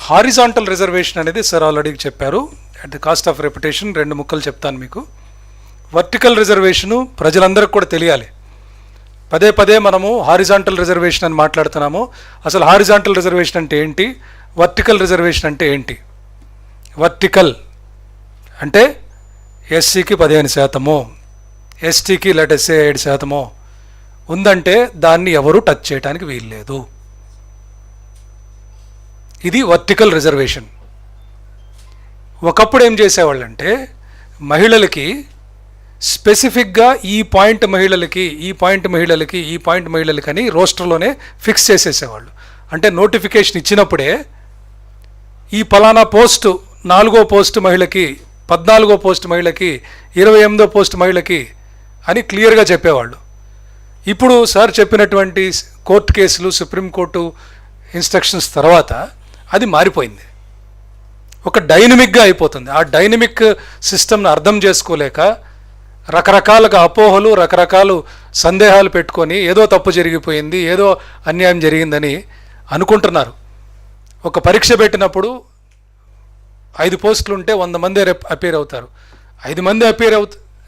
Horizontal reservation అనేది sir already చెప్పారు. At the cost of reputation 2 ముక్కలు చెప్తాను మీకు. వర్టికల్ రిజర్వేషను ప్రజలందరికీ కూడా తెలియాలి. పదే పదే మనము హారిజాంటల్ రిజర్వేషన్ అని మాట్లాడుతున్నాము. అసలు హారిజాంటల్ రిజర్వేషన్ అంటే ఏంటి, వర్టికల్ రిజర్వేషన్ అంటే ఏంటి? వర్టికల్ అంటే ఎస్సీకి 15%, ఎస్టీకి లెటెస్సే 7% ఉందంటే దాన్ని ఎవరు టచ్ చేయడానికి వీల్లేదు. ఇది వర్టికల్ రిజర్వేషన్. ఒకప్పుడు ఏం చేసేవాళ్ళంటే మహిళలకి స్పెసిఫిక్గా ఈ పాయింట్ మహిళలకి, ఈ పాయింట్ మహిళలకి, ఈ పాయింట్ మహిళలకి అని రోస్టర్లోనే ఫిక్స్ చేసేసేవాళ్ళు. అంటే నోటిఫికేషన్ ఇచ్చినప్పుడే ఈ పలానా పోస్టు 4వ పోస్ట్ మహిళకి, 14వ పోస్ట్ మహిళకి, 28వ పోస్ట్ మహిళకి అని క్లియర్గా చెప్పేవాళ్ళు. ఇప్పుడు సార్ చెప్పినటువంటి కోర్టు కేసులు, సుప్రీంకోర్టు ఇన్స్ట్రక్షన్స్ తర్వాత అది మారిపోయింది. ఒక డైనమిక్గా అయిపోతుంది. ఆ డైనమిక్ సిస్టమ్ని అర్థం చేసుకోలేక రకరకాలుగా అపోహలు, రకరకాల సందేహాలు పెట్టుకొని ఏదో తప్పు జరిగిపోయింది, ఏదో అన్యాయం జరిగిందని అనుకుంటున్నారు. ఒక పరీక్ష పెట్టినప్పుడు 5 పోస్టులు ఉంటే 100 మంది అపేర్ అవుతారు. 5 మంది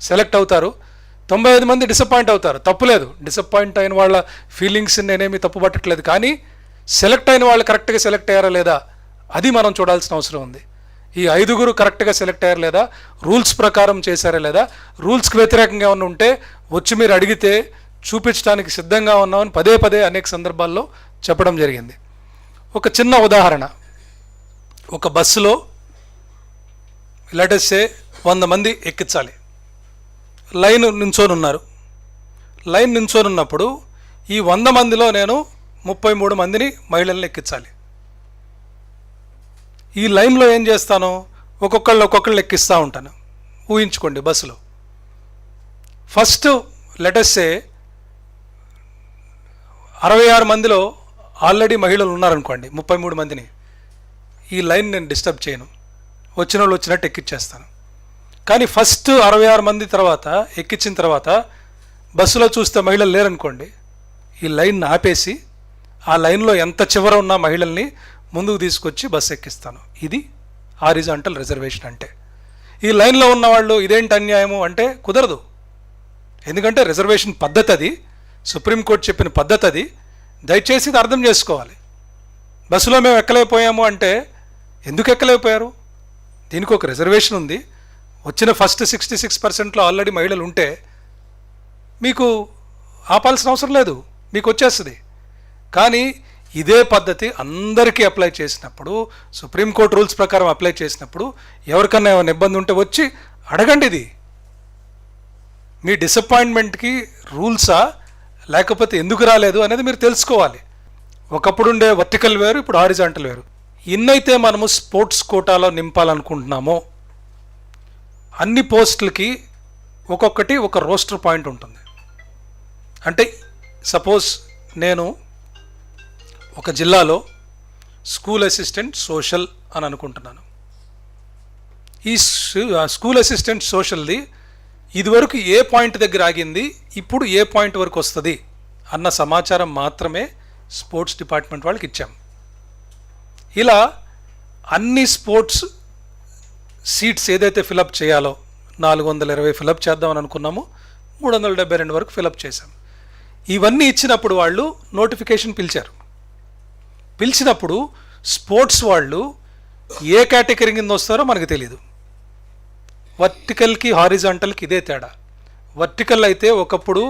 సెలెక్ట్ అవుతారు, 95 మంది డిసప్పాయింట్ అవుతారు. తప్పులేదు, డిసప్పాయింట్ అయిన వాళ్ళ ఫీలింగ్స్ నేనేమి తప్పు పట్టట్లేదు. కానీ సెలెక్ట్ అయిన వాళ్ళు కరెక్ట్గా సెలెక్ట్ అయ్యారా లేదా అది మనం చూడాల్సిన అవసరం ఉంది. ఈ 5గురు కరెక్ట్గా సెలెక్ట్ అయ్యారా లేదా, రూల్స్ ప్రకారం చేశారా లేదా, రూల్స్కి వ్యతిరేకంగా ఏమన్నా ఉంటే వచ్చి మీరు అడిగితే చూపించడానికి సిద్ధంగా ఉన్నామని పదే పదే అనేక సందర్భాల్లో చెప్పడం జరిగింది. ఒక చిన్న ఉదాహరణ, ఒక బస్సులో లెటెస్సే 100 మంది ఎక్కించాలి. లైన్ నించొని ఉన్నారు. లైన్ నించొని ఉన్నప్పుడు ఈ 100 మందిలో నేను 33 మందిని మహిళల్ని ఎక్కించాలి. ఈ లైన్లో ఏం చేస్తాను, ఒక్కొక్కళ్ళు ఎక్కిస్తూ ఉంటాను. ఊహించుకోండి, బస్సులో ఫస్ట్ లెటెస్సే 66 మందిలో ఆల్రెడీ మహిళలు ఉన్నారనుకోండి, 33 మందిని ఈ లైన్ నేను డిస్టర్బ్ చేయను, వచ్చిన వాళ్ళు వచ్చినట్టు ఎక్కించేస్తాను. కానీ ఫస్ట్ 66 మంది తర్వాత ఎక్కించిన తర్వాత బస్సులో చూస్తే మహిళలు లేరనుకోండి, ఈ లైన్ ఆపేసి ఆ లైన్లో ఎంత చివర ఉన్న మహిళల్ని ముందుకు తీసుకొచ్చి బస్సు ఎక్కిస్తాను. ఇది హారిజాంటల్ రిజర్వేషన్ అంటే. ఈ లైన్లో ఉన్నవాళ్ళు ఇదేంటి అన్యాయము అంటే కుదరదు. ఎందుకంటే రిజర్వేషన్ పద్ధతి అది, సుప్రీంకోర్టు చెప్పిన పద్ధతి అది. దయచేసి ఇది అర్థం చేసుకోవాలి. బస్సులో మేము ఎక్కలేకపోయాము అంటే ఎందుకు ఎక్కలేకపోయారు? దీనికి ఒక రిజర్వేషన్ ఉంది. వచ్చిన ఫస్ట్ 66%లో ఆల్రెడీ మహిళలు ఉంటే మీకు ఆపాల్సిన అవసరం లేదు, మీకు వచ్చేస్తుంది. కానీ ఇదే పద్ధతి అందరికీ అప్లై చేసినప్పుడు, సుప్రీంకోర్టు రూల్స్ ప్రకారం అప్లై చేసినప్పుడు ఎవరికన్నా ఏమైనా ఇబ్బంది ఉంటే వచ్చి అడగండి. ఇది మీ డిసప్పాయింట్మెంట్కి రూల్సా లేకపోతే ఎందుకు రాలేదు అనేది మీరు తెలుసుకోవాలి. ఒకప్పుడు ఉండే వర్టికల్ వేరు, ఇప్పుడు హారిజాంటల్ వేరు. ఎన్నైతే మనము స్పోర్ట్స్ కోటాలో నింపాలనుకుంటున్నామో అన్ని పోస్టులకి ఒక్కొక్కటి ఒక రోస్టర్ పాయింట్ ఉంటుంది. అంటే సపోజ్ నేను ఒక జిల్లాలో స్కూల్ అసిస్టెంట్ సోషల్ అని అనుకుంటున్నాను. ఈ స్కూల్ అసిస్టెంట్ సోషల్ది ఇదివరకు ఏ పాయింట్ దగ్గర ఆగింది, ఇప్పుడు ఏ పాయింట్ వరకు వస్తుంది అన్న సమాచారం మాత్రమే స్పోర్ట్స్ డిపార్ట్మెంట్ వాళ్ళకి ఇచ్చాం. ఇలా అన్ని స్పోర్ట్స్ సీట్స్ ఏదైతే ఫిలప్ చేయాలో 420 ఫిలప్ చేద్దామని అనుకున్నాము, 372 వరకు ఫిలప్ చేశాం. ఇవన్నీ ఇచ్చినప్పుడు వాళ్ళు నోటిఫికేషన్ పిలిచారు. పిలిచినప్పుడు స్పోర్ట్స్ వాళ్ళు ఏ కేటగిరీ కింద వస్తారో మనకు తెలియదు. వర్టికల్కి హారిజాంటల్కి ఇదే తేడా. వర్టికల్ అయితే ఒకప్పుడు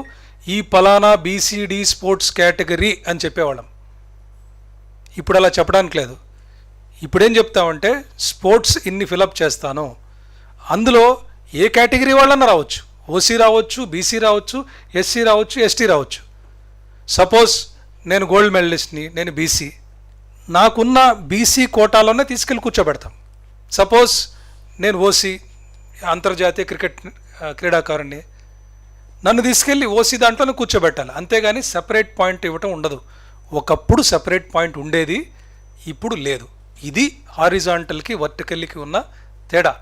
ఈ పలానా బీసీడీ స్పోర్ట్స్ కేటగిరీ అని చెప్పేవాళ్ళం. ఇప్పుడు అలా చెప్పడానికి లేదు. ఇప్పుడేం చెప్తామంటే స్పోర్ట్స్ ఇన్ని ఫిలప్ చేస్తాను, అందులో ఏ కేటగిరీ వాళ్ళన్నా రావచ్చు, ఓసీ రావచ్చు, బీసీ రావచ్చు, ఎస్సీ రావచ్చు, ఎస్టీ రావచ్చు. సపోజ్ నేను గోల్డ్ మెడలిస్ట్ని, నేను బీసీ, నాకున్న బీసీ కోటాలోనే తీసుకెళ్ళి కూర్చోబెడతాం. సపోజ్ నేను ఓసీ, అంతర్జాతీయ క్రికెట్ క్రీడాకారుణ్ణి, నన్ను తీసుకెళ్ళి ఓసీ దాంట్లోనే కూర్చోబెట్టాలి. అంతేగాని సెపరేట్ పాయింట్ ఇవ్వటం ఉండదు. ఒకప్పుడు సెపరేట్ పాయింట్ ఉండేది, ఇప్పుడు లేదు. ఇది హారిజాంటల్కి వర్టికల్కి ఉన్న తేడా.